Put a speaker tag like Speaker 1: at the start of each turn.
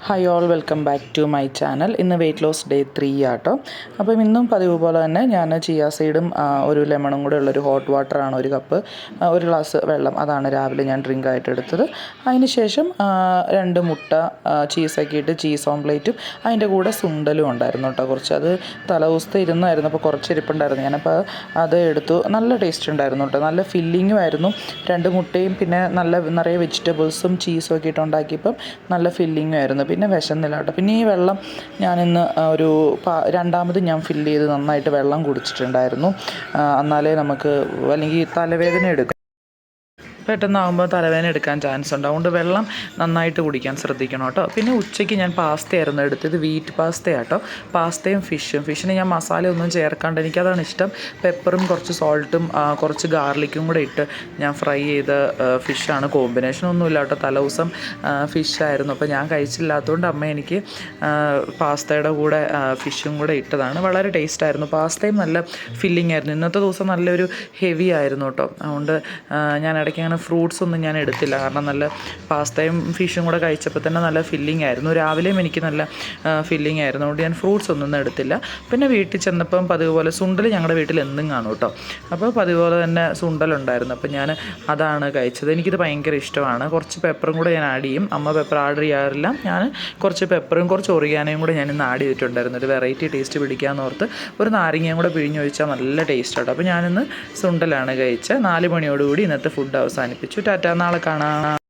Speaker 1: Hi all, welcome back to my channel. ഇന്ന് weight loss day 3 ആട്ടോ. അപ്പം ഇന്നും പതിവ് പോലെ തന്നെ ഞാൻ ചിയ സീഡും ഒരു ലെമണും കൂടെ ഉള്ളൊരു ഹോട്ട് വാട്ടറാണ്, ഒരു കപ്പ്, ഒരു ഗ്ലാസ് വെള്ളം, അതാണ് രാവിലെ ഞാൻ ഡ്രിങ്ക് ആയിട്ട് എടുത്തത്. അതിന് ശേഷം 2 മുട്ട ചീസൊക്കെ ഇട്ട് ചീസ് ഓംപ്ലേറ്റും അതിൻ്റെ കൂടെ സുണ്ടലും ഉണ്ടായിരുന്നു കേട്ടോ. കുറച്ച് അത് തലേദിവസത്തെ ഇരുന്നായിരുന്നു, അപ്പോൾ കുറച്ച് ഇരിപ്പുണ്ടായിരുന്നു. ഞാനപ്പോൾ അത് എടുത്തു. നല്ല ടേസ്റ്റ് ഉണ്ടായിരുന്നു കേട്ടോ, നല്ല ഫില്ലിങ്ങും ആയിരുന്നു. 2 മുട്ടയും പിന്നെ നിറയെ വെജിറ്റബിൾസും ചീസും ഒക്കെ ഇട്ട് ഉണ്ടാക്കിയപ്പം നല്ല ഫില്ലിങ്ങും ആയിരുന്നു. പിന്നെ വിശന്നില്ല കേട്ടോ. പിന്നെ ഈ വെള്ളം ഞാനിന്ന് രണ്ടാമത് ഞാൻ ഫില്ല് ചെയ്ത് നന്നായിട്ട് വെള്ളം കുടിച്ചിട്ടുണ്ടായിരുന്നു. എന്നാലേ നമുക്ക്, അല്ലെങ്കിൽ തലവേദന എടുക്കും, പെട്ടെന്നാകുമ്പോൾ തലവേദന എടുക്കാൻ ചാൻസ് ഉണ്ട്. അതുകൊണ്ട് വെള്ളം നന്നായിട്ട് കുടിക്കാൻ ശ്രദ്ധിക്കണം കേട്ടോ. പിന്നെ ഉച്ചയ്ക്ക് ഞാൻ പാസ്തയായിരുന്നു എടുത്തത്, വീറ്റ് പാസ്തയാട്ടോ. പാസ്തയും ഫിഷിന് ഞാൻ മസാല ഒന്നും ചേർക്കാണ്ട്, എനിക്കതാണ് ഇഷ്ടം. പെപ്പറും കുറച്ച് സോൾട്ടും കുറച്ച് ഗാർലിക്കും കൂടെ ഇട്ട് ഞാൻ ഫ്രൈ ചെയ്ത ഫിഷാണ്. കോമ്പിനേഷനൊന്നുമില്ല കേട്ടോ, തലേദിവസം ഫിഷായിരുന്നു. അപ്പോൾ ഞാൻ കഴിച്ചില്ലാത്തതുകൊണ്ട് അമ്മ എനിക്ക് പാസ്തയുടെ കൂടെ ഫിഷും കൂടെ ഇട്ടതാണ്. വളരെ ടേസ്റ്റായിരുന്നു. പാസ്തയും നല്ല ഫില്ലിംഗ് ആയിരുന്നു. ഇന്നത്തെ ദിവസം നല്ലൊരു ഹെവി ആയിരുന്നു കേട്ടോ. അതുകൊണ്ട് ഞാൻ ഇടയ്ക്ക് അങ്ങനെ ഫ്രൂട്ട്സ് ഒന്നും ഞാൻ എടുത്തില്ല, കാരണം നല്ല പാസ്തയും ഫിഷും കൂടെ കഴിച്ചപ്പോൾ തന്നെ നല്ല ഫില്ലിംഗ് ആയിരുന്നു. രാവിലെയും എനിക്ക് നല്ല ഫില്ലിംഗ് ആയിരുന്നു, അതുകൊണ്ട് ഞാൻ ഫ്രൂട്ട്സ് ഒന്നും എടുത്തില്ല. പിന്നെ വീട്ടിൽ ചെന്നപ്പം പതിവ് പോലെ സുണ്ടൽ ഞങ്ങളുടെ വീട്ടിൽ എന്നും കാണും കേട്ടോ. അപ്പോൾ പതിവ് പോലെ തന്നെ സുണ്ടലുണ്ടായിരുന്നു, അപ്പോൾ ഞാൻ അതാണ് കഴിച്ചത്. എനിക്കിത് ഭയങ്കര ഇഷ്ടമാണ്. കുറച്ച് പെപ്പറും കൂടെ ഞാൻ ആഡ് ചെയ്യും. അമ്മ പെപ്പർ ആഡ് ചെയ്യാറില്ല, ഞാൻ കുറച്ച് പെപ്പറും കുറച്ച് ഒറിഗാനോയും കൂടെ ഞാൻ ഇന്ന് ആഡ് ചെയ്തിട്ടുണ്ടായിരുന്നു, ഒരു വെറൈറ്റി ടേസ്റ്റ് പിടിക്കാമെന്ന് ഓർത്ത്. ഒരു നാരങ്ങയും കൂടെ പിഴിഞ്ഞൊഴിച്ചാൽ നല്ല ടേസ്റ്റ് കേട്ടോ. അപ്പോൾ ഞാനിന്ന് സുണ്ടലാണ് കഴിച്ചത്. 4 മണിയോടുകൂടി ഇന്നത്തെ ഫുഡ് അവസാനിപ്പിച്ചു. ടാറ്റാ, നാളെ കാണാം.